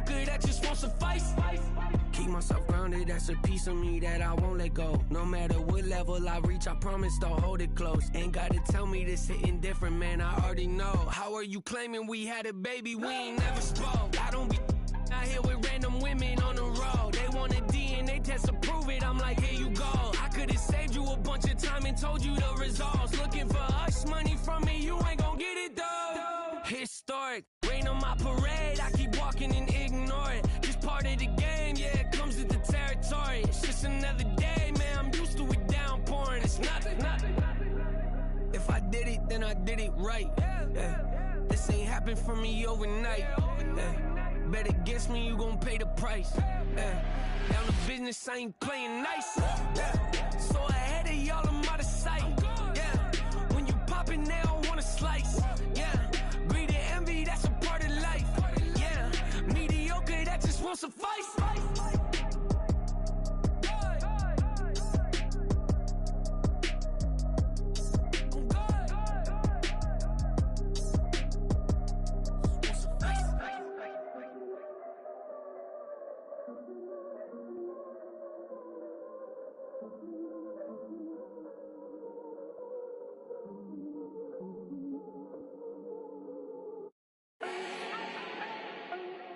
mediocre, that just won't suffice. Keep myself grounded, that's a piece of me that I won't let go. No matter what level I reach, I promise to hold it close. Ain't gotta tell me this hitting different, man, I already know. How are you claiming we had a baby, we ain't never spoke? I don't be out here with random women on the road. They want a DNA test to prove it, I'm like, here you go. I could've saved you a bunch of time and told you the results. Looking for hush money from me, you ain't gon' get it though. Historic, rain on my parade, I keep walking and ignore it. Just part of the game, yeah, it comes with the territory. It's just another day, man, I'm used to it downpouring. It's nothing. If I did it, then I did it right. Yeah. This ain't happened for me overnight. Yeah. Bet against me, you gon' pay the price. Yeah. Down the business, I ain't playing nice. Yeah. So ahead of y'all, I'm out of sight. Yeah. When you poppin', they don't wanna slice. Yeah. Greed and envy, that's a part of life. Yeah. Mediocre, that just won't suffice.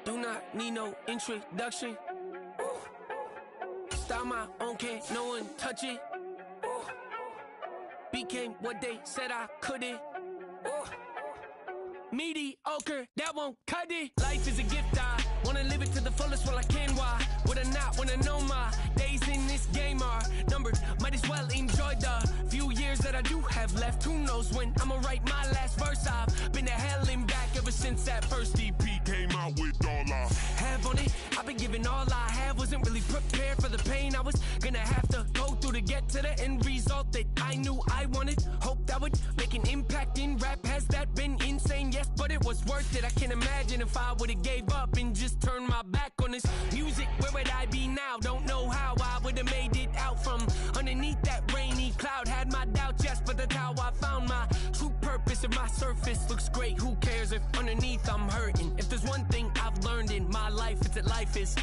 Do not need no introduction. Style my own, can't no one touch it. Became what they said I couldn't. Mediocre, that won't cut it. Life is a gift, I wanna live it to the fullest while I can. Why would I not wanna know my days in this game are numbered? Might as well enjoy the few years that I do have left. Who knows when I'ma write my last verse? I've been to hell and back ever since that first EP came out with all I have on it. I've been giving all I have, wasn't really prepared for the pain I was gonna have to go through to get to the end result that I knew I wanted. Hoped I would make an impact in rap. Has that been insane? Yes, but it was worth it. I can't imagine if I would've gave up and just turned my back on this music. Where would I be now? Don't know how I would've made it out from underneath that rainy cloud. Had my doubts, yes, but that's how I found my true purpose. If my surface looks great, who cares if underneath I'm hurting? If there's one thing I've learned in my life, it's that life is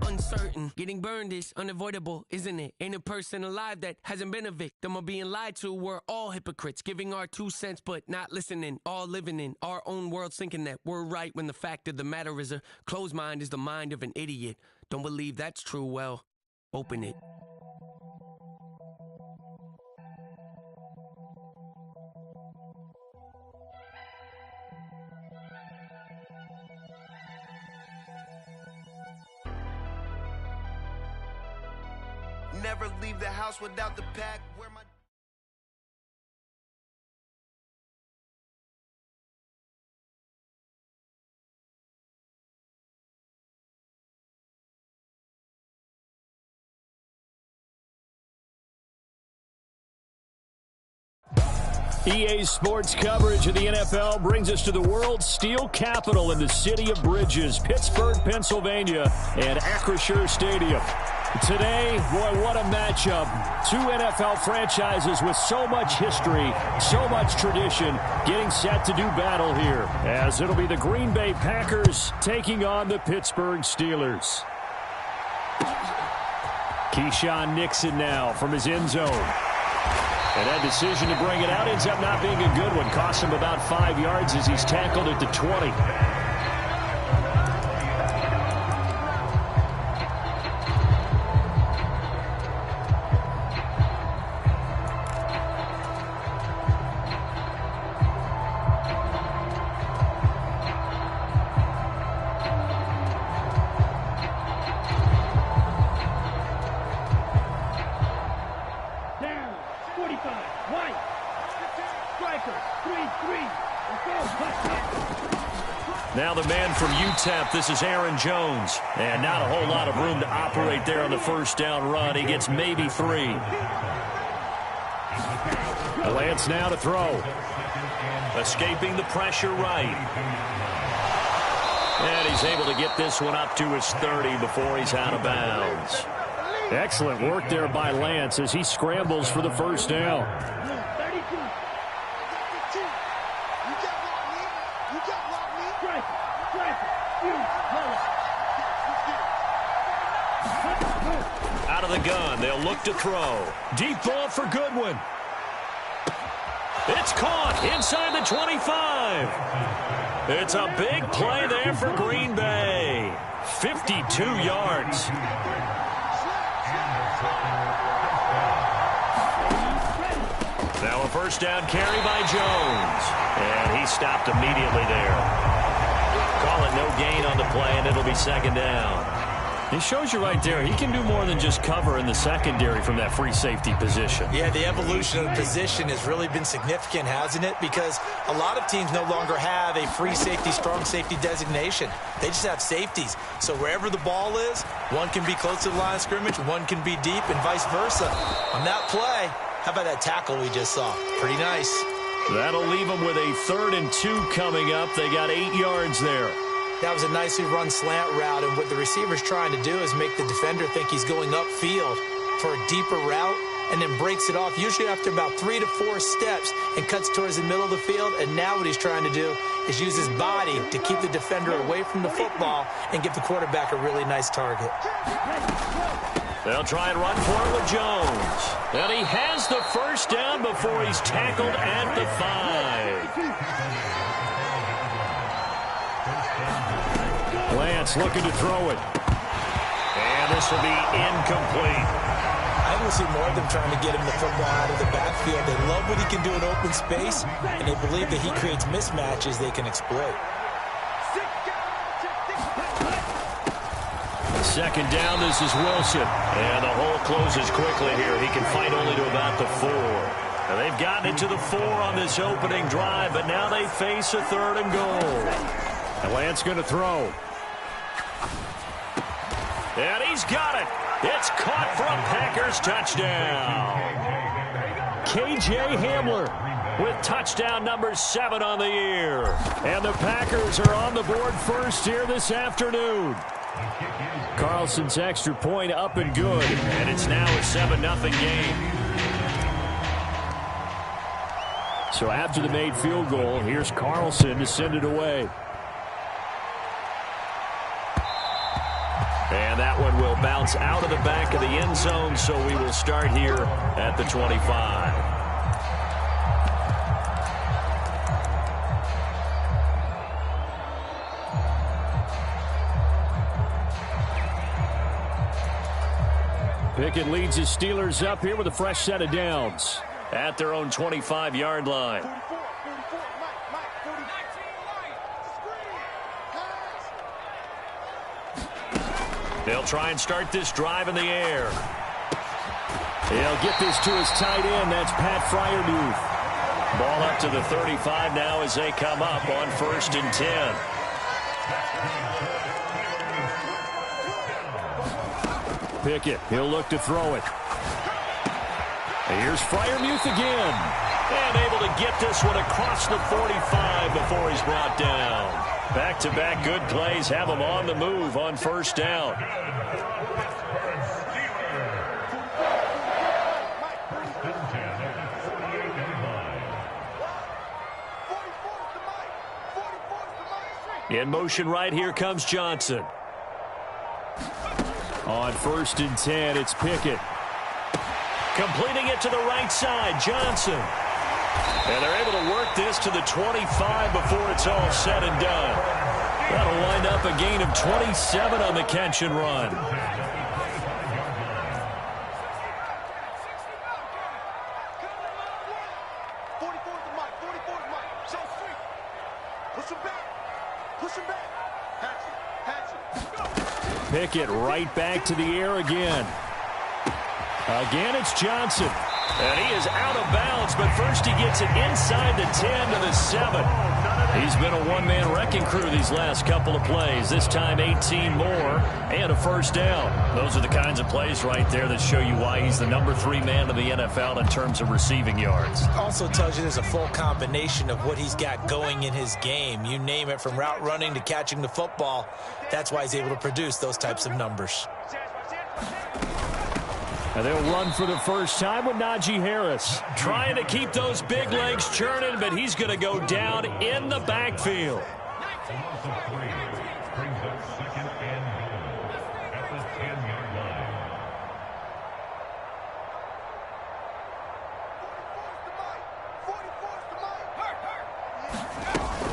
uncertain. Getting burned is unavoidable, isn't it? Ain't a person alive that hasn't been a victim of being lied to. We're all hypocrites, giving our 2 cents but not listening. All living in our own world, thinking that we're right when the fact of the matter is a closed mind is the mind of an idiot. Don't believe that's true? Well, open it. Never leave the house without the pack. Where my EA Sports coverage of the NFL brings us to the world's steel capital in the city of Bridges, Pittsburgh, Pennsylvania, and Acrisure Stadium. Today, boy, what a matchup. 2 NFL franchises with so much history, so much tradition, getting set to do battle here, as it'll be the Green Bay Packers taking on the Pittsburgh Steelers. Keyshawn Nixon now from his end zone. And that decision to bring it out ends up not being a good one. Cost him about 5 yards as he's tackled at the 20. Now the man from UTEP, this is Aaron Jones. And not a whole lot of room to operate there on the first down run. He gets maybe 3. Lance now to throw. Escaping the pressure right. And he's able to get this one up to his 30 before he's out of bounds. Excellent work there by Lance as he scrambles for the first down. of the gun. They'll look to throw. Deep ball for Goodwin. It's caught inside the 25. It's a big play there for Green Bay. 52 yards. Now a first down carry by Jones. And he stopped immediately there. Call it no gain on the play, and it'll be second down. He shows you right there, he can do more than just cover in the secondary from that free safety position. Yeah, the evolution of the position has really been significant, hasn't it? Because a lot of teams no longer have a free safety, strong safety designation. They just have safeties. So wherever the ball is, one can be close to the line of scrimmage, one can be deep, and vice versa. On that play, how about that tackle we just saw? Pretty nice. That'll leave them with a 3rd and 2 coming up. They got 8 yards there. That was a nicely run slant route, and what the receiver's trying to do is make the defender think he's going upfield for a deeper route, and then breaks it off, usually after about 3 to 4 steps, and cuts towards the middle of the field. And now what he's trying to do is use his body to keep the defender away from the football and give the quarterback a really nice target. They'll try and run for it with Jones. And he has the first down before he's tackled at the 5. Lance looking to throw it. And this will be incomplete. I will see more of them trying to get him the football out of the backfield. They love what he can do in open space, and they believe that he creates mismatches they can exploit. Second down, this is Wilson. And the hole closes quickly here. He can fight only to about the 4. Now they've gotten it to the 4 on this opening drive, but now they face a 3rd and goal. And Lance going to throw. And he's got it. It's caught for a Packers touchdown. K.J. Hamler with touchdown number 7 on the year. And the Packers are on the board first here this afternoon. Carlson's extra point up and good. And it's now a 7-0 game. So after the made field goal, here's Carlson to send it away. And that one will bounce out of the back of the end zone, so we will start here at the 25. Pickett leads his Steelers up here with a fresh set of downs at their own 25-yard line. They'll try and start this drive in the air. He'll get this to his tight end. That's Pat Fryermuth. Ball up to the 35 now as they come up on 1st and 10. Pickett, he'll look to throw it. Here's Fryermuth again. And able to get this one across the 45 before he's brought down. Back-to-back good plays have him on the move on 1st down. In motion right here comes Johnson. On 1st and 10, it's Pickett. Completing it to the right side, Johnson. And they're able to work this to the 25 before it's all said and done. That'll wind up a gain of 27 on the catch and run. Pickett right back to the air again. Again, it's Johnson. And he is out of bounds, but first he gets it inside the 10 to the 7. He's been a one-man wrecking crew these last couple of plays. This time 18 more and a 1st down. Those are the kinds of plays right there that show you why he's the number 3 man in the NFL in terms of receiving yards. Also tells you there's a full combination of what he's got going in his game. You name it, from route running to catching the football. That's why he's able to produce those types of numbers. And they'll run for the first time with Najee Harris. Trying to keep those big legs churning, but he's going to go down in the backfield.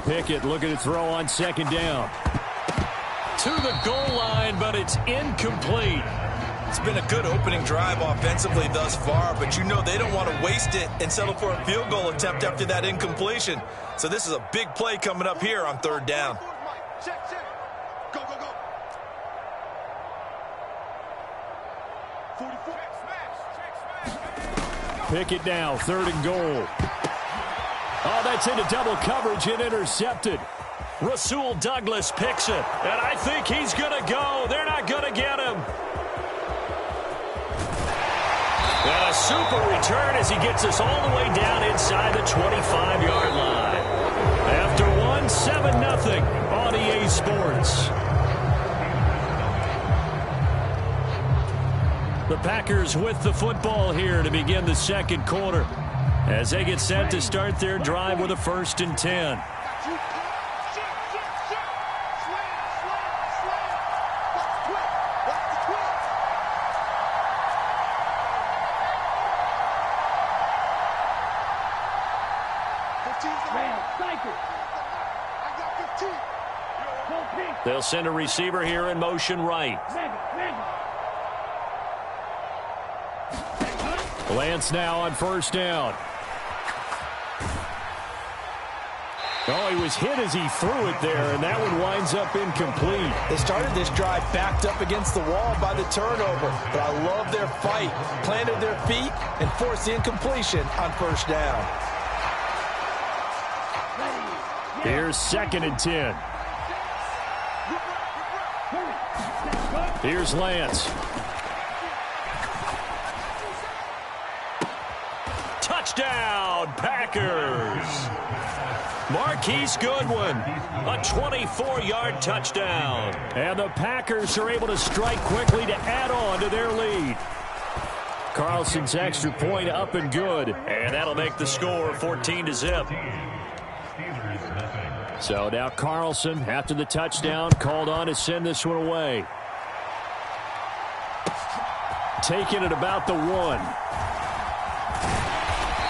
Pickett looking to throw on second down. To the goal line, but it's incomplete. It's been a good opening drive offensively thus far, but you know they don't want to waste it and settle for a field goal attempt after that incompletion. So this is a big play coming up here on third down. Go, go, go. 44. Pickett now, third and goal. Oh, that's into double coverage and intercepted. Rasul Douglas picks it, and I think he's going to go. They're not going to get him. And a super return as he gets us all the way down inside the 25-yard line. After one, 7-0 on EA Sports. The Packers with the football here to begin the second quarter as they get set to start their drive with a 1st and 10. They'll send a receiver here in motion right. Lance now on 1st down. Oh, he was hit as he threw it there, and that one winds up incomplete. They started this drive backed up against the wall by the turnover, but I love their fight. Planted their feet and forced the incompletion on 1st down. Here's 2nd and 10. Here's Lance. Touchdown, Packers. Marquise Goodwin, a 24-yard touchdown. And the Packers are able to strike quickly to add on to their lead. Carlson's extra point up and good. And that'll make the score 14-0. So now Carlson, after the touchdown, called on to send this one away. Taking it about the 1.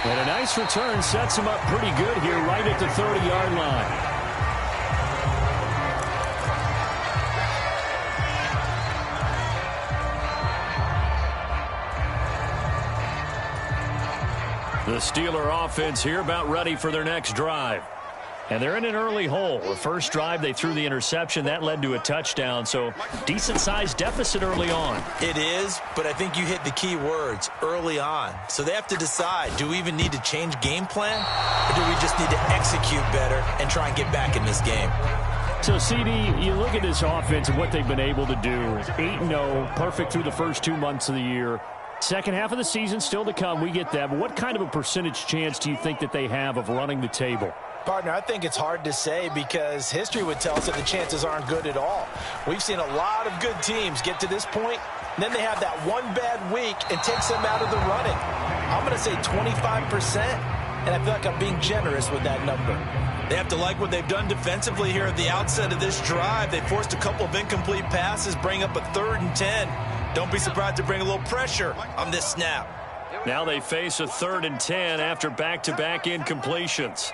And a nice return sets him up pretty good here right at the 30-yard line. The Steeler offense here about ready for their next drive. And they're in an early hole. The first drive, they threw the interception. That led to a touchdown, so decent-sized deficit early on. It is, but I think you hit the key words, early on. So they have to decide, do we even need to change game plan, or do we just need to execute better and try and get back in this game? So, CD, you look at this offense and what they've been able to do. 8-0, perfect through the first 2 months of the year. Second half of the season still to come. We get that. But what kind of a percentage chance do you think that they have of running the table? Partner, I think it's hard to say because history would tell us that the chances aren't good at all. We've seen a lot of good teams get to this point, and then they have that one bad week and takes them out of the running. I'm going to say 25%, and I feel like I'm being generous with that number. They have to like what they've done defensively here at the outset of this drive. They forced a couple of incomplete passes, bring up a 3rd and 10. Don't be surprised to bring a little pressure on this snap. Now they face a 3rd and 10 after back-to-back incompletions.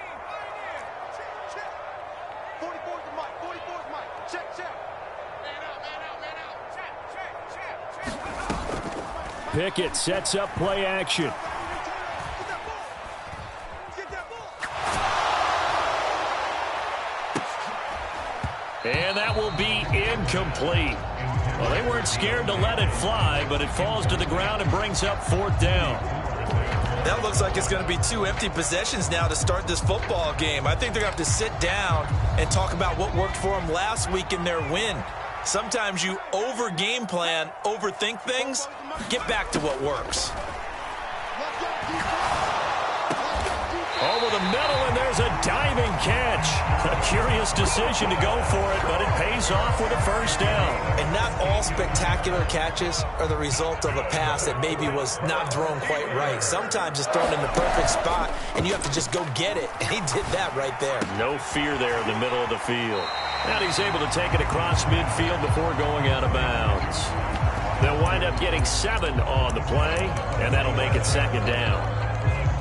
Pickett sets up play action. And that will be incomplete. Well, they weren't scared to let it fly, but it falls to the ground and brings up 4th down. That looks like it's going to be 2 empty possessions now to start this football game. I think they're going to have to sit down and talk about what worked for them last week in their win. Sometimes you over-game plan, overthink things. Get back to what works. Over the middle, and there's a diving catch. A curious decision to go for it, but it pays off with a 1st down. And not all spectacular catches are the result of a pass that maybe was not thrown quite right. Sometimes it's thrown in the perfect spot, and you have to just go get it. And he did that right there. No fear there in the middle of the field. And he's able to take it across midfield before going out of bounds. They'll wind up getting 7 on the play, and that'll make it 2nd down.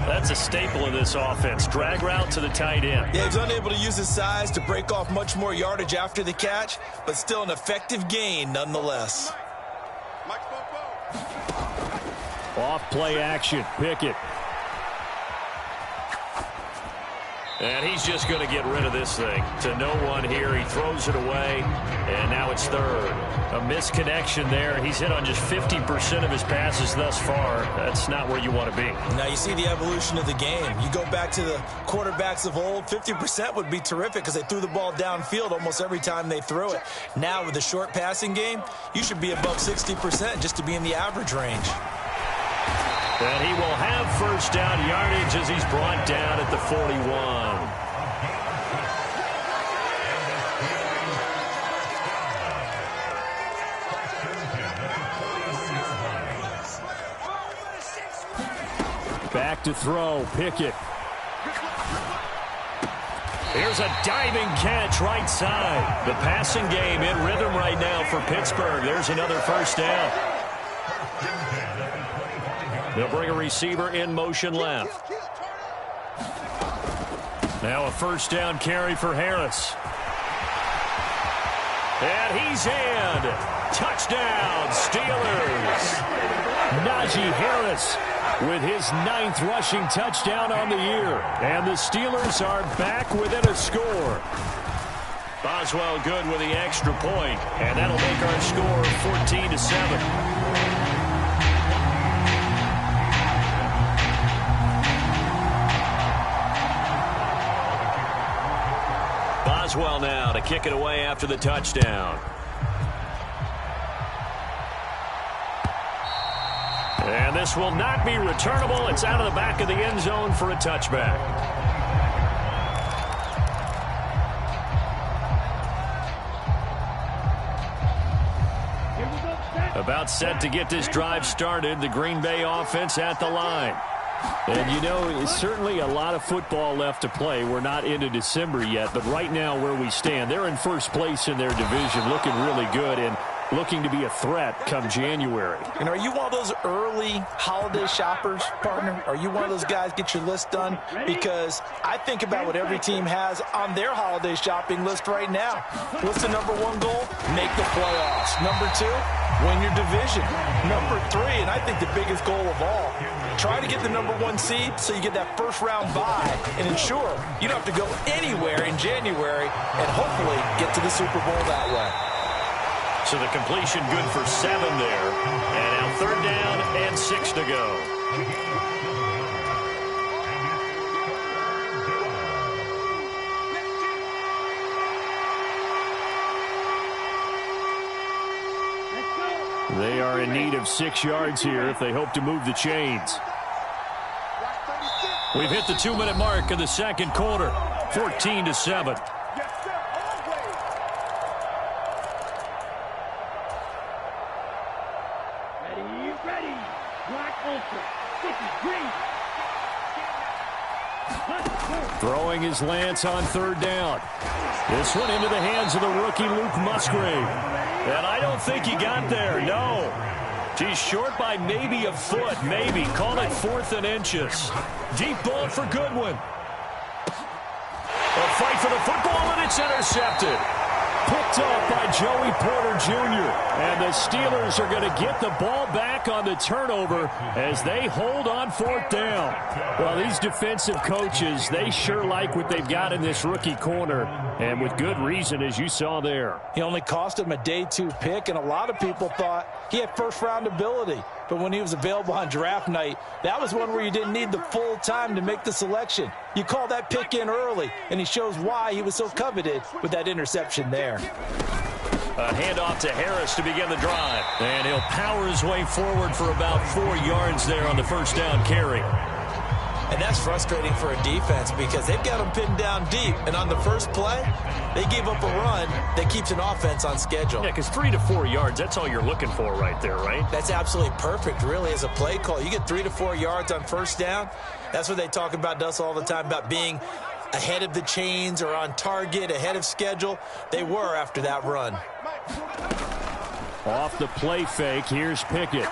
That's a staple of this offense. Drag route to the tight end. Yeah, he's unable to use his size to break off much more yardage after the catch, but still an effective gain nonetheless. Off play action. Pickett. And he's just going to get rid of this thing. To no one here. He throws it away. And now it's third. A misconnection there. He's hit on just 50% of his passes thus far. That's not where you want to be. Now you see the evolution of the game. You go back to the quarterbacks of old, 50% would be terrific because they threw the ball downfield almost every time they threw it. Now with the short passing game, you should be above 60% just to be in the average range. And he will have first down yardage as he's brought down at the 41. Back to throw. Pickett. Here's a diving catch right side. The passing game in rhythm right now for Pittsburgh. There's another first down. They'll bring a receiver in motion left. Now a first down carry for Harris. And he's in. Touchdown, Steelers. Najee Harris with his 9th rushing touchdown on the year. And the Steelers are back within a score. Boswell good with the extra point. And that'll make our score 14-7. Boswell now to kick it away after the touchdown. And this will not be returnable. It's out of the back of the end zone for a touchback. About set to get this drive started. The Green Bay offense at the line. And, you know, it's certainly a lot of football left to play. We're not into December yet, but right now where we stand, they're in first place in their division, looking really good and looking to be a threat come January. And are you one of those early holiday shoppers, partner? Are you one of those guys get your list done? Because I think about what every team has on their holiday shopping list right now. What's the number one goal? Make the playoffs. Number 2, win your division. Number 3, and I think the biggest goal of all, try to get the number 1 seed so you get that first round bye and ensure you don't have to go anywhere in January and hopefully get to the Super Bowl that way. So the completion good for 7 there. And now 3rd down and 6 to go. They are in need of 6 yards here if they hope to move the chains. We've hit the 2-minute mark of the second quarter. 14-7. Throwing his Lance on 3rd down. This one into the hands of the rookie Luke Musgrave. And I don't think he got there, no. He's short by maybe a foot, maybe. Call it 4th and inches. Deep ball for Goodwin. A fight for the football, and it's intercepted. Picked up by Joey Porter Jr. And the Steelers are going to get the ball back on the turnover as they hold on 4th down. Well, these defensive coaches, they sure like what they've got in this rookie corner, and with good reason, as you saw there. He only cost him a day 2 pick, and a lot of people thought he had first-round ability. But when he was available on draft night, that was one where you didn't need the full time to make the selection. You call that pick in early, and he shows why he was so coveted with that interception there. A handoff to Harris to begin the drive. And he'll power his way forward for about 4 yards there on the first down carry. And that's frustrating for a defense because they've got them pinned down deep. And on the first play, they gave up a run that keeps an offense on schedule. Yeah, because 3 to 4 yards, that's all you're looking for right there, right? That's absolutely perfect, really, as a play call. You get 3 to 4 yards on first down. That's what they talk about us all the time, about being ahead of the chains or on target, ahead of schedule. They were after that run. Off the play fake, here's Pickett.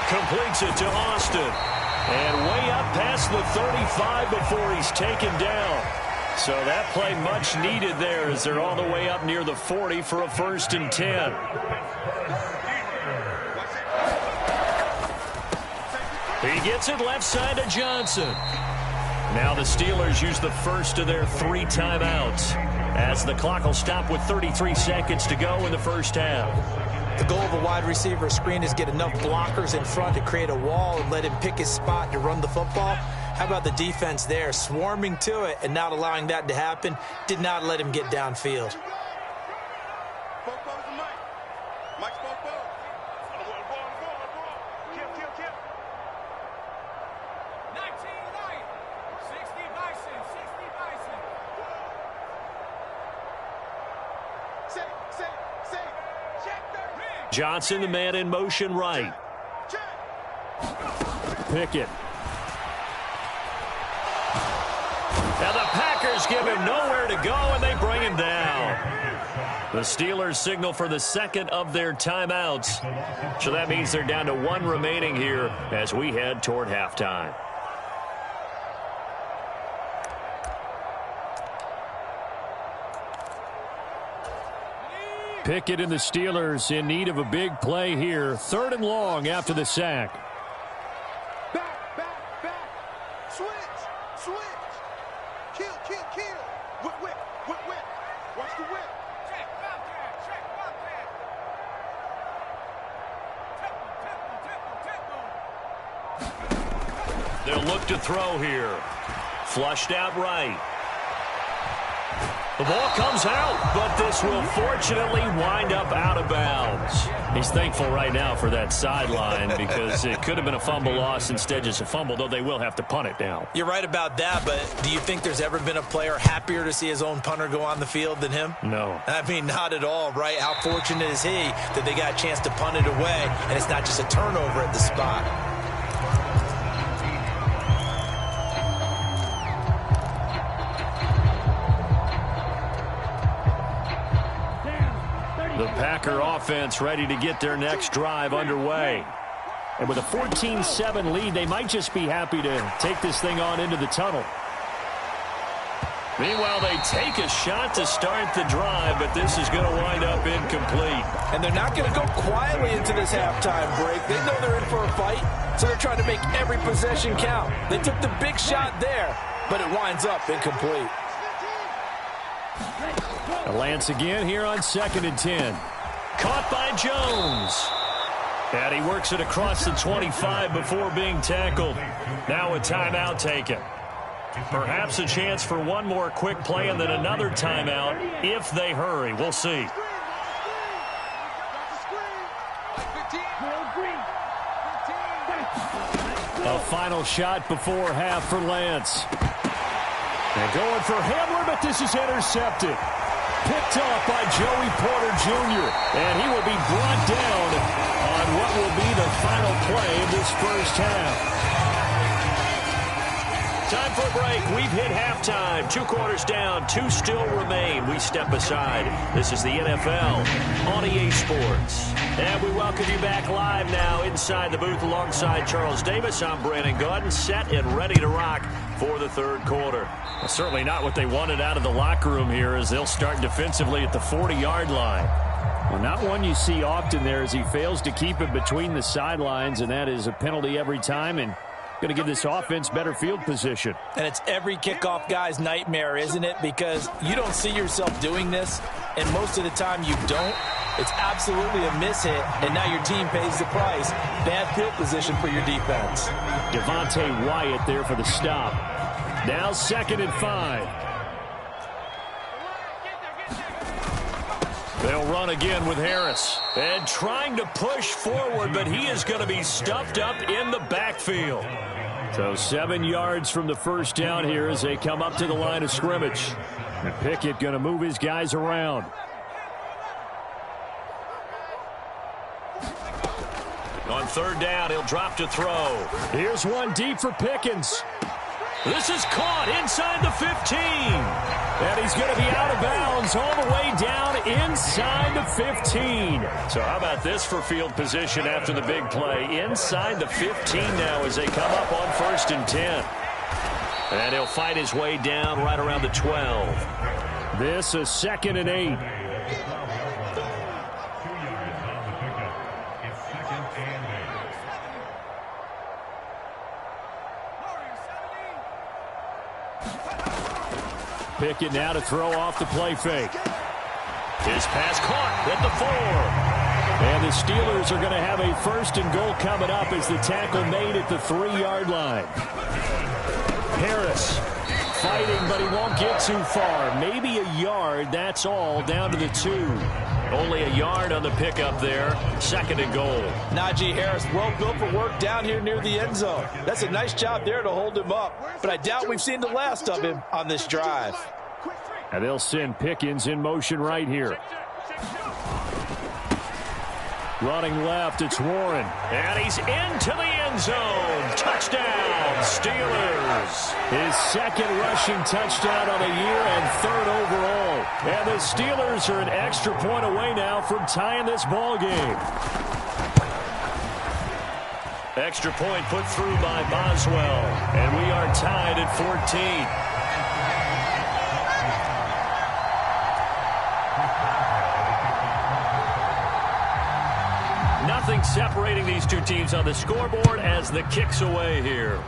Completes it to Austin. And way up past the 35 before he's taken down. So that play much needed there as they're all the way up near the 40 for a 1st and 10. He gets it left side to Johnson. Now the Steelers use the first of their 3 timeouts as the clock will stop with 33 seconds to go in the first half. The goal of a wide receiver screen is get enough blockers in front to create a wall and let him pick his spot to run the football. How about the defense there, swarming to it and not allowing that to happen? Did not let him get downfield. Johnson, the man in motion right. Pickett. Now the Packers give him nowhere to go, and they bring him down. The Steelers signal for the second of their timeouts. So that means they're down to 1 remaining here as we head toward halftime. Pickett and the Steelers in need of a big play here. 3rd and long after the sack. Back. Switch. Kill. Whip. Watch the whip. Check, Wildcat. Temple. They'll look to throw here. Flushed out right. The ball comes out, but this will fortunately wind up out of bounds. He's thankful right now for that sideline because it could have been a fumble loss, instead just a fumble, though they will have to punt it now. You're right about that, but do you think there's ever been a player happier to see his own punter go on the field than him? No. I mean, not at all, right? How fortunate is he that they got a chance to punt it away, and it's not just a turnover at the spot. The Packer offense ready to get their next drive underway. And with a 14-7 lead, they might just be happy to take this thing on into the tunnel. Meanwhile, they take a shot to start the drive, but this is going to wind up incomplete. And they're not going to go quietly into this halftime break. They know they're in for a fight, so they're trying to make every possession count. They took the big shot there, but it winds up incomplete. Lance again here on 2nd and 10. Caught by Jones. And he works it across the 25 before being tackled. Now a timeout taken. Perhaps a chance for one more quick play and then another timeout if they hurry. We'll see. A final shot before half for Lance. And going for Hamler, but this is intercepted. Picked off by Joey Porter Jr. And he will be brought down on what will be the final play of this first half. Time for a break. We've hit halftime. 2 quarters down. 2 still remain. We step aside. This is the NFL on EA Sports. And we welcome you back live now inside the booth alongside Charles Davis. I'm Brandon Gunn, set and ready to rock for the 3rd quarter. Well, certainly not what they wanted out of the locker room here as they'll start defensively at the 40-yard line. Well, not one you see often there as he fails to keep it between the sidelines, and that is a penalty every time and going to give this offense better field position. And it's every kickoff guy's nightmare, isn't it? Because you don't see yourself doing this, and most of the time you don't. It's absolutely a mishit, and now your team pays the price. Bad field position for your defense. Devontae Wyatt there for the stop. Now 2nd and 5. They'll run again with Harris. And trying to push forward, but he is going to be stuffed up in the backfield. So 7 yards from the first down here as they come up to the line of scrimmage. And Pickett going to move his guys around. On 3rd down, he'll drop to throw. Here's one deep for Pickens. This is caught inside the 15. And he's going to be out of bounds all the way down inside the 15. So how about this for field position after the big play? Inside the 15 now as they come up on 1st and 10. And he'll fight his way down right around the 12. This is 2nd and 8. Pickett now to throw off the play fake. His pass caught at the 4. And the Steelers are going to have a 1st and goal coming up as the tackle made at the 3-yard line. Harris fighting, but he won't get too far. Maybe a yard, that's all, down to the 2. Only a yard on the pickup there. 2nd and goal. Najee Harris, well built for work down here near the end zone. That's a nice job there to hold him up. But I doubt we've seen the last of him on this drive. And they'll send Pickens in motion right here. Running left, it's Warren. And he's into the end zone. Touchdown, Steelers. His 2nd rushing touchdown on the year and 3rd overall. And the Steelers are an extra point away now from tying this ball game. Extra point put through by Boswell. And we are tied at 14. Nothing separating these two teams on the scoreboard as the kick's away here.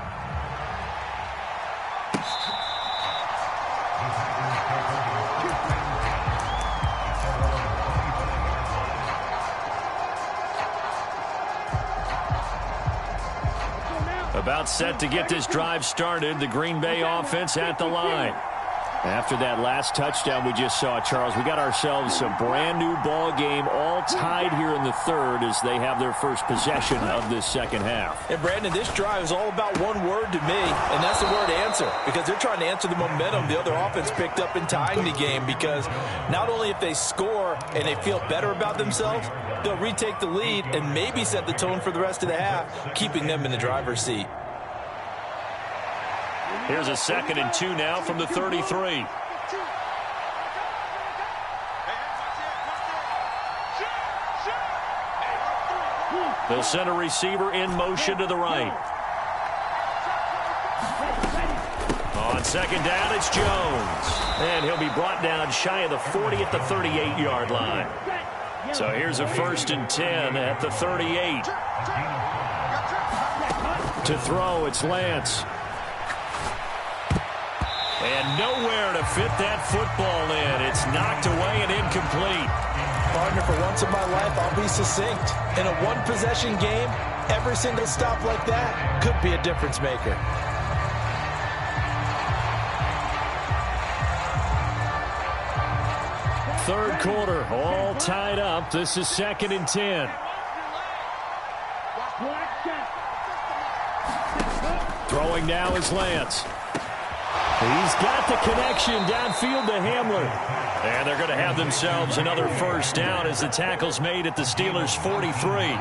About set to get this drive started. The Green Bay offense at the line. After that last touchdown we just saw, Charles, we got ourselves a brand new ball game, all tied here in the 3rd as they have their first possession of this 2nd half. And Brandon, this drive is all about one word to me, and that's the word answer, because they're trying to answer the momentum the other offense picked up in tying the game, because not only if they score and they feel better about themselves, they'll retake the lead and maybe set the tone for the rest of the half, keeping them in the driver's seat. Here's a 2nd and 2 now from the 33. They'll send a receiver in motion to the right. On 2nd down, it's Jones. And he'll be brought down shy of the 40 at the 38-yard line. So here's a 1st and 10 at the 38. To throw, it's Lance. And nowhere to fit that football in. It's knocked away and incomplete. Partner, for once in my life, I'll be succinct. In a one-possession game, every single stop like that could be a difference maker. Third quarter, all tied up. This is 2nd and 10. Throwing now is Lance. He's got the connection downfield to Hamler. And they're going to have themselves another 1st down as the tackle's made at the Steelers' 43.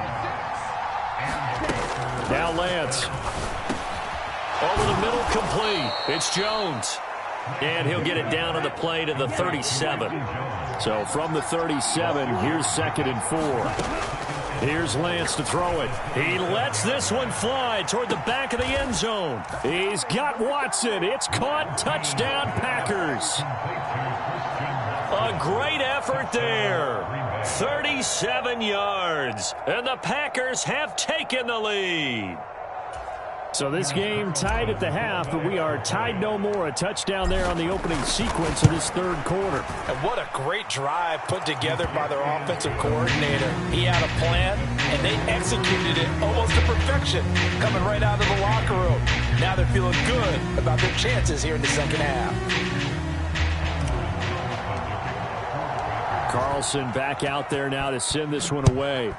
Now Lance. Over the middle, complete. It's Jones. And he'll get it down on the play to the 37. So from the 37, here's 2nd and 4. Here's Lance to throw it. He lets this one fly toward the back of the end zone. He's got Watson. It's caught. Touchdown, Packers. A great effort there. 37 yards. And the Packers have taken the lead. So this game tied at the half, but we are tied no more. A touchdown there on the opening sequence of this 3rd quarter. And what a great drive put together by their offensive coordinator. He had a plan, and they executed it almost to perfection, coming right out of the locker room. Now they're feeling good about their chances here in the 2nd half. Carlson back out there now to send this one away.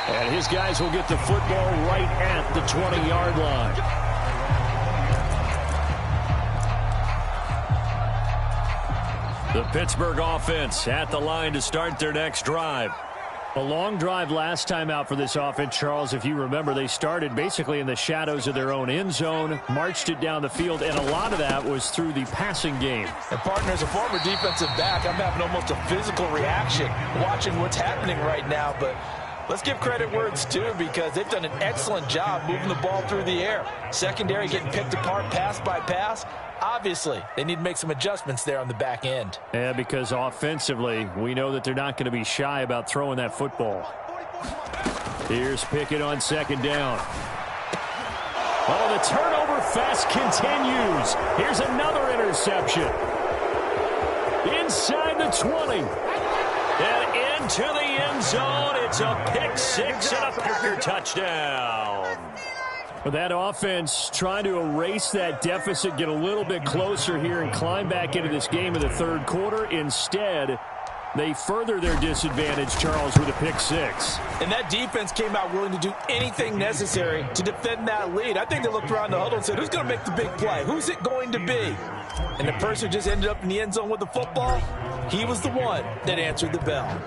And his guys will get the football right at the 20-yard line. The Pittsburgh offense at the line to start their next drive. A long drive last time out for this offense, Charles. If you remember, they started basically in the shadows of their own end zone, marched it down the field, and a lot of that was through the passing game. And, partner, as a former defensive back, I'm having almost a physical reaction watching what's happening right now. But let's give credit where it's due, because they've done an excellent job moving the ball through the air. Secondary getting picked apart pass by pass. Obviously, they need to make some adjustments there on the back end. Yeah, because offensively, we know that they're not going to be shy about throwing that football. Here's Pickett on second down. Oh, the turnover fest continues. Here's another interception. Inside the 20. And into the end zone. It's a pick six and a Packer touchdown. That offense trying to erase that deficit, get a little bit closer here, and climb back into this game in the third quarter. Instead, they further their disadvantage, Charles, with a pick six. And that defense came out willing to do anything necessary to defend that lead. I think they looked around the huddle and said, who's going to make the big play? Who's it going to be? And the person who just ended up in the end zone with the football, he was the one that answered the bell.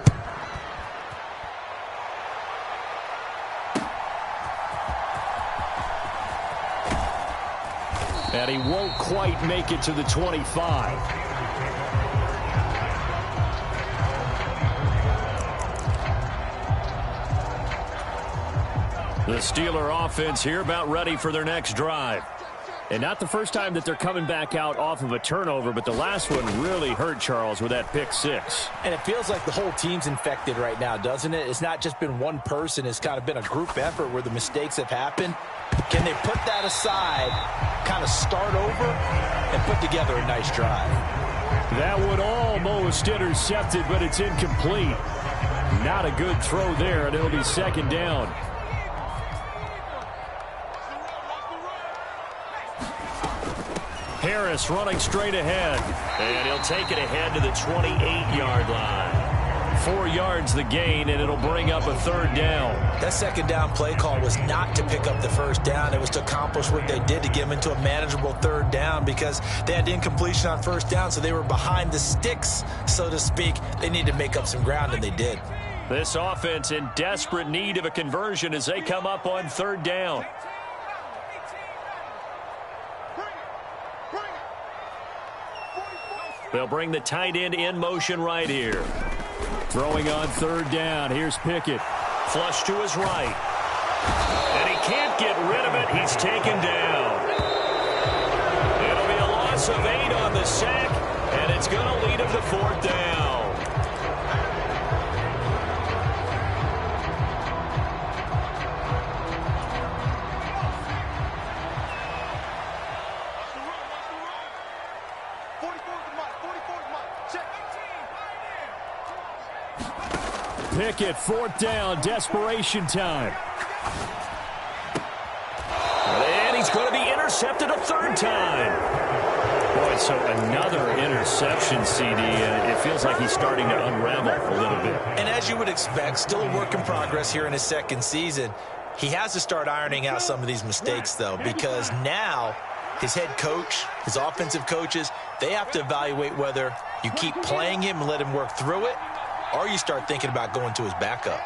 And he won't quite make it to the 25. The Steeler offense here about ready for their next drive. And not the first time that they're coming back out off of a turnover, but the last one really hurt, Charles, with that pick six. And it feels like the whole team's infected right now, doesn't it? It's not just been one person. It's kind of been a group effort where the mistakes have happened. Can they put that aside, kind of start over, and put together a nice drive? That one almost intercepted, but it's incomplete. Not a good throw there, and it'll be second down. Harris running straight ahead, and he'll take it ahead to the 28-yard line. 4 yards the gain, and it'll bring up a third down. That second down play call was not to pick up the first down. It was to accomplish what they did to get them into a manageable third down, because they had incompletion on first down, so they were behind the sticks, so to speak. They needed to make up some ground, and they did. This offense in desperate need of a conversion as they come up on third down. They'll bring the tight end in motion right here. Throwing on third down. Here's Pickett. Flush to his right. And he can't get rid of it. He's taken down. It'll be a loss of 8 on the sack, and it's going to lead him to fourth down. Pickett, fourth down, desperation time. And he's going to be intercepted a third time. Boy, so another interception, CD. It feels like he's starting to unravel a little bit. And as you would expect, still a work in progress here in his second season. He has to start ironing out some of these mistakes, though, because now his head coach, his offensive coaches, they have to evaluate whether you keep playing him and let him work through it, or you start thinking about going to his backup.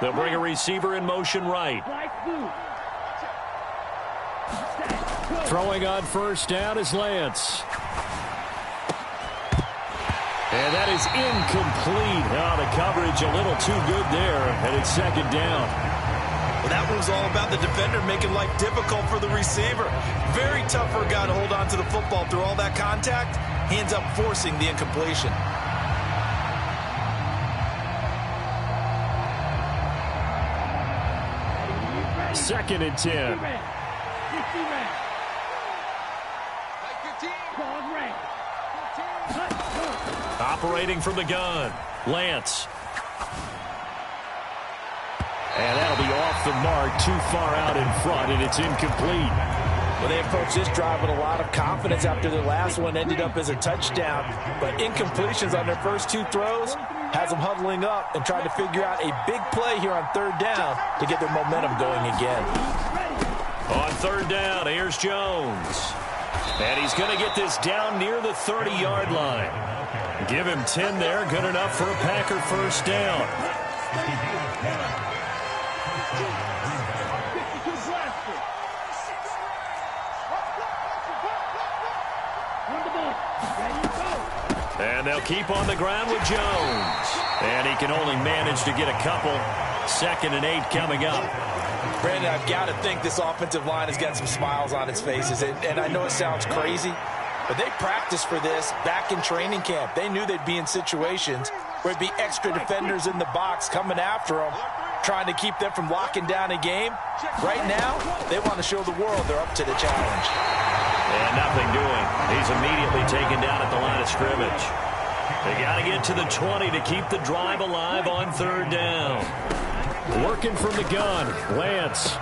They'll bring a receiver in motion right. Throwing on first down is Lance. And that is incomplete. Oh, the coverage a little too good there, and it's second down. Well, that one was all about the defender making life difficult for the receiver. Very tough for a guy to hold on to the football through all that contact. He ends up forcing the incompletion. Second and 10. Operating from the gun, Lance. And that'll be off the mark, too far out in front, and it's incomplete. Well, they approached this drive with a lot of confidence after their last one ended up as a touchdown. But incompletions on their first two throws has them huddling up and trying to figure out a big play here on third down to get their momentum going again. On third down, here's Jones. And he's going to get this down near the 30-yard line. Give him 10 there. Good enough for a Packer first down. And they'll keep on the ground with Jones. And he can only manage to get a couple. 2nd and 8 coming up. Brandon, I've got to think this offensive line has got some smiles on its faces. And I know it sounds crazy, but they practiced for this back in training camp. They knew they'd be in situations where it'd be extra defenders in the box coming after them, trying to keep them from locking down a game. Right now, they want to show the world they're up to the challenge. And nothing doing. He's immediately taken down at the line of scrimmage. They got to get to the 20 to keep the drive alive on 3rd down. Working from the gun, Lance.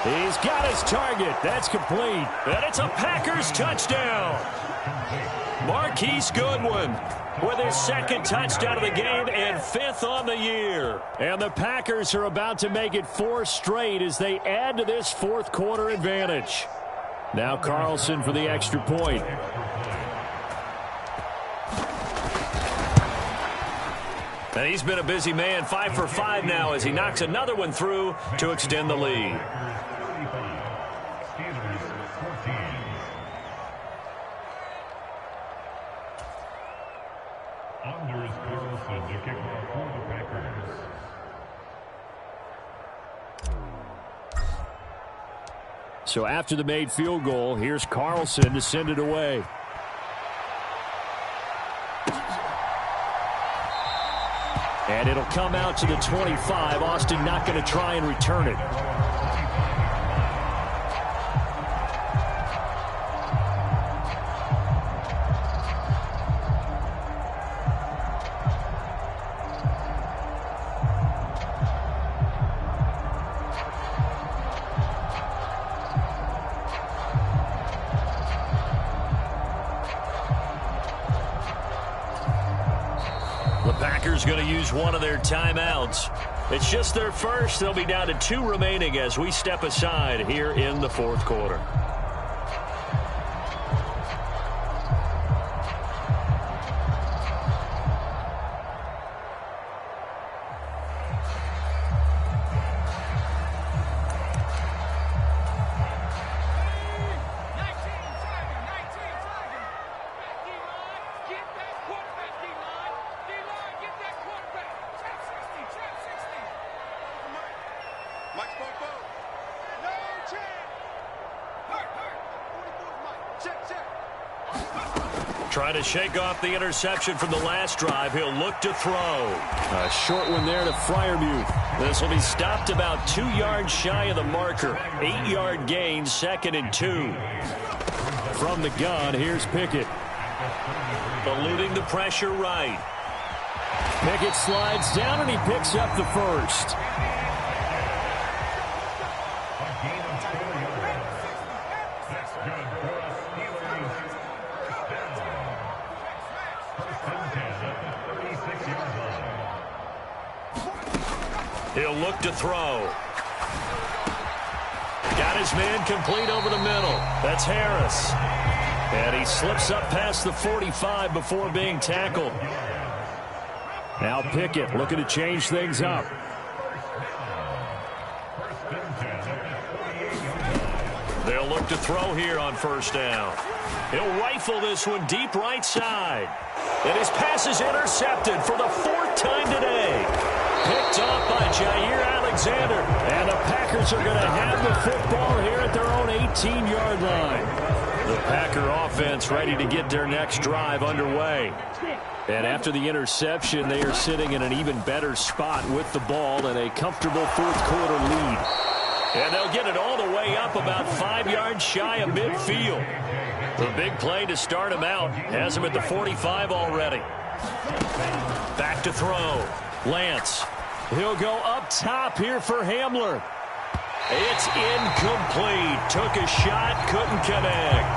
He's got his target. That's complete. And it's a Packers touchdown. Marquise Goodwin with his 2nd touchdown of the game and 5th on the year. And the Packers are about to make it 4 straight as they add to this 4th quarter advantage. Now Carlson for the extra point. And he's been a busy man, 5 for 5 now as he knocks another one through to extend the lead. So after the made field goal, here's Carlson to send it away. And it'll come out to the 25. Austin not going to try and return it. Going to use one of their timeouts. It's just their first. They'll be down to 2 remaining as we step aside here in the 4th quarter. Trying to shake off the interception from the last drive. He'll look to throw. A short one there to Freiermuth. This will be stopped about 2 yards shy of the marker. 8-yard gain, 2nd and 2. From the gun, here's Pickett. Eluding the pressure right. Pickett slides down and he picks up the first. He'll look to throw. Got his man complete over the middle. That's Harris. And he slips up past the 45 before being tackled. Now Pickett looking to change things up. They'll look to throw here on 1st down. He'll rifle this one deep right side. And his pass is intercepted for the 4th time today. Picked off by Jair Alexander. And the Packers are going to have the football here at their own 18-yard line. The Packer offense ready to get their next drive underway. And after the interception, they are sitting in an even better spot with the ball and a comfortable 4th quarter lead. And they'll get it all the way up about 5 yards shy of midfield. The big play to start him out has him at the 45 already. Back to throw. Lance. He'll go up top here for Hamler. It's incomplete. Took a shot, couldn't connect.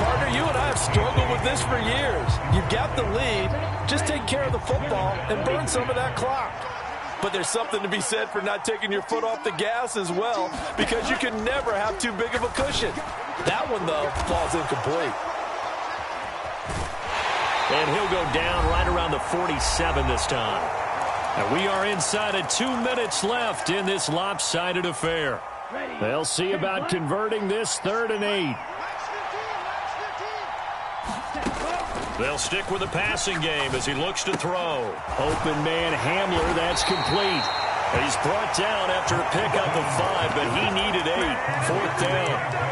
Partner, you and I have struggled with this for years. You've got the lead. Just take care of the football and burn some of that clock. but there's something to be said for not taking your foot off the gas as well, because you can never have too big of a cushion. That one, though, falls incomplete. And he'll go down right around the 47 this time. And we are inside of 2 minutes left in this lopsided affair. They'll see about converting this 3rd and 8. They'll stick with the passing game as he looks to throw. Open man Hamler, that's complete. And he's brought down after a pickup of 5, but he needed 8. 4th down.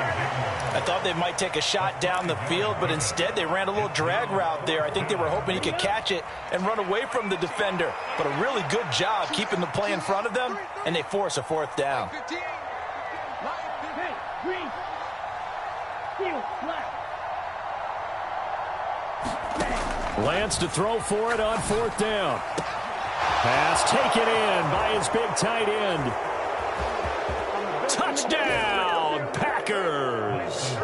I thought they might take a shot down the field, but instead they ran a little drag route there. I think they were hoping he could catch it and run away from the defender. But a really good job keeping the play in front of them, and they force a 4th down. Lance to throw for it on 4th down. Pass taken in by his big tight end. Touchdown, Packers.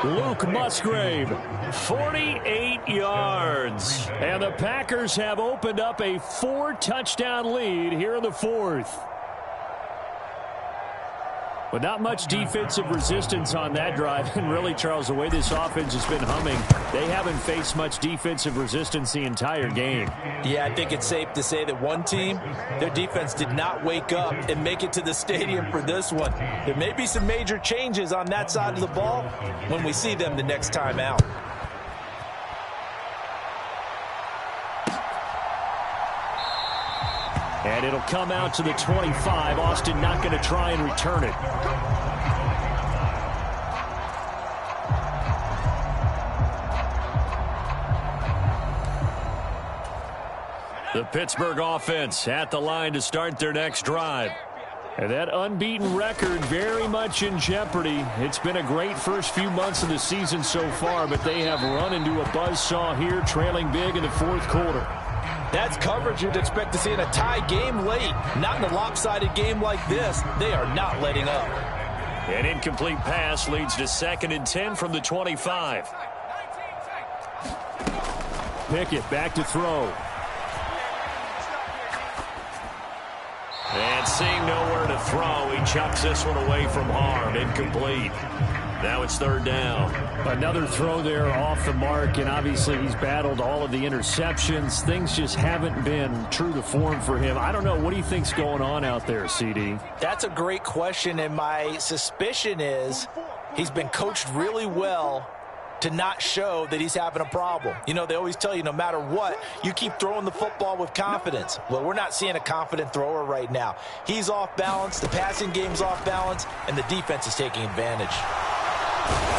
Luke Musgrave, 48 yards. And the Packers have opened up a 4-touchdown lead here in the 4th. But not much defensive resistance on that drive. And really, Charles, the way this offense has been humming, they haven't faced much defensive resistance the entire game. Yeah, I think it's safe to say that one team, their defense did not wake up and make it to the stadium for this one. There may be some major changes on that side of the ball when we see them the next time out. And it'll come out to the 25. Austin not going to try and return it. The Pittsburgh offense at the line to start their next drive. And that unbeaten record very much in jeopardy. It's been a great first few months of the season so far, but they have run into a buzzsaw here, trailing big in the 4th quarter. That's coverage you'd expect to see in a tie game late. Not in a lopsided game like this. They are not letting up. An incomplete pass leads to 2nd and 10 from the 25. Pickett back to throw. And seeing nowhere to throw, he chucks this one away from harm. Incomplete. Now it's 3rd down. Another throw there off the mark, and obviously he's battled all of the interceptions. Things just haven't been true to form for him. I don't know. What do you think's going on out there, CD? That's a great question, and my suspicion is he's been coached really well to not show that he's having a problem. You know, they always tell you no matter what, you keep throwing the football with confidence. Well, we're not seeing a confident thrower right now. He's off balance, the passing game's off balance, and the defense is taking advantage.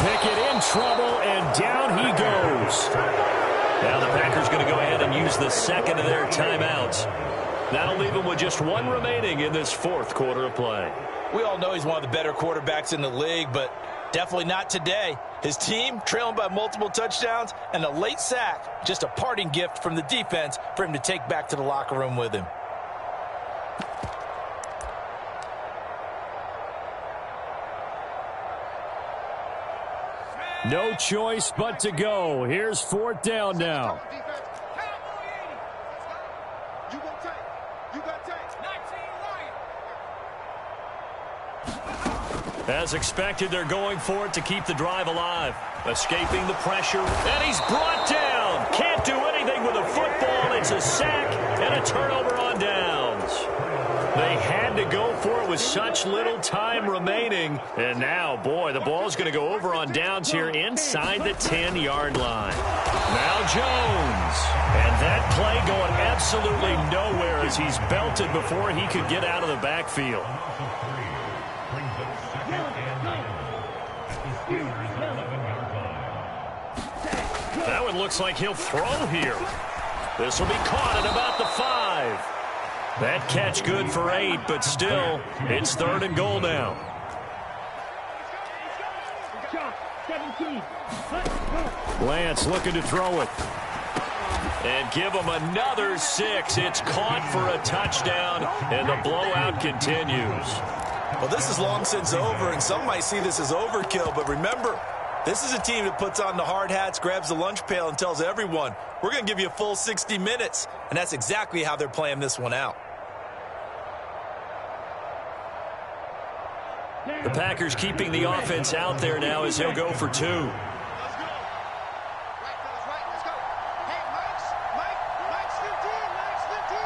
Pickett in trouble, and down he goes. Now the Packers going to go ahead and use the 2nd of their timeouts. That'll leave them with just 1 remaining in this 4th quarter of play. We all know he's one of the better quarterbacks in the league, but definitely not today. His team trailing by multiple touchdowns and a late sack. Just a parting gift from the defense for him to take back to the locker room with him. No choice but to go. Here's 4th down now. As expected, they're going for it to keep the drive alive. Escaping the pressure, and he's brought down. Can't do anything with a football. It's a sack and a turnover on downs. They had to go for it with such little time remaining. And now, boy, the ball's going to go over on downs here inside the 10-yard line. Now Jones. And that play going absolutely nowhere as he's belted before he could get out of the backfield. That one looks like he'll throw here. This will be caught at about the 5. That catch good for 8, but still, it's 3rd and goal now. Lance looking to throw it. And give him another 6. It's caught for a touchdown, and the blowout continues. Well, this is long since over, and some might see this as overkill, but remember, this is a team that puts on the hard hats, grabs the lunch pail, and tells everyone, we're going to give you a full 60 minutes. And that's exactly how they're playing this one out. The Packers keeping the offense out there now as he'll go for 2. Let's go. Right, fellas, right. Let's go. Hey, Mike's 15. Mike's 15.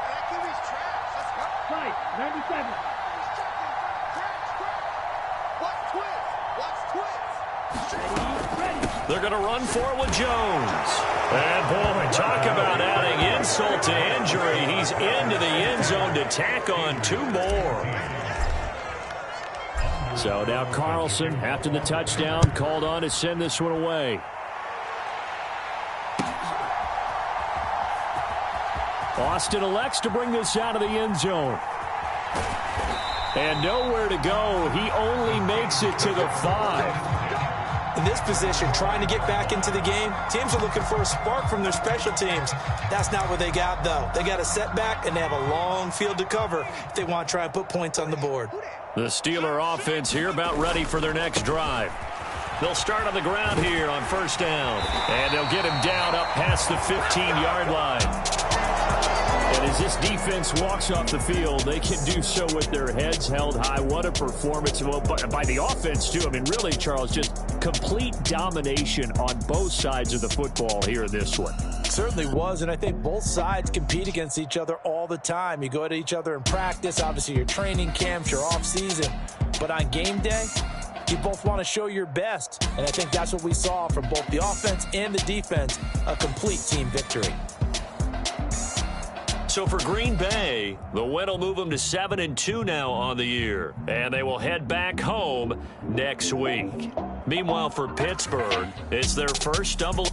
Hey, that QB's trash. Let's go. Right, 97. He's checking. Trash. Watch twins. They're going to run for it with Jones. And, boy, talk about adding insult to injury. He's into the end zone to tack on 2 more. So now Carlson, after the touchdown, called on to send this one away. Austin elects to bring this out of the end zone. And nowhere to go. He only makes it to the 5. In this position, trying to get back into the game, teams are looking for a spark from their special teams. That's not what they got, though. They got a setback, and they have a long field to cover if they want to try and put points on the board. The Steeler offense here about ready for their next drive. They'll start on the ground here on first down. And they'll get him down up past the 15-yard line. And as this defense walks off the field, they can do so with their heads held high. What a performance by the offense, too. I mean, really, Charles, just complete domination on both sides of the football here in this one. Certainly was, and I think both sides compete against each other all the time. You go at each other in practice, obviously your training camps, your off-season. But on game day, you both want to show your best. And I think that's what we saw from both the offense and the defense, a complete team victory. So for Green Bay, the win will move them to 7-2 now on the year. And they will head back home next week. Meanwhile, for Pittsburgh, it's their first stumble.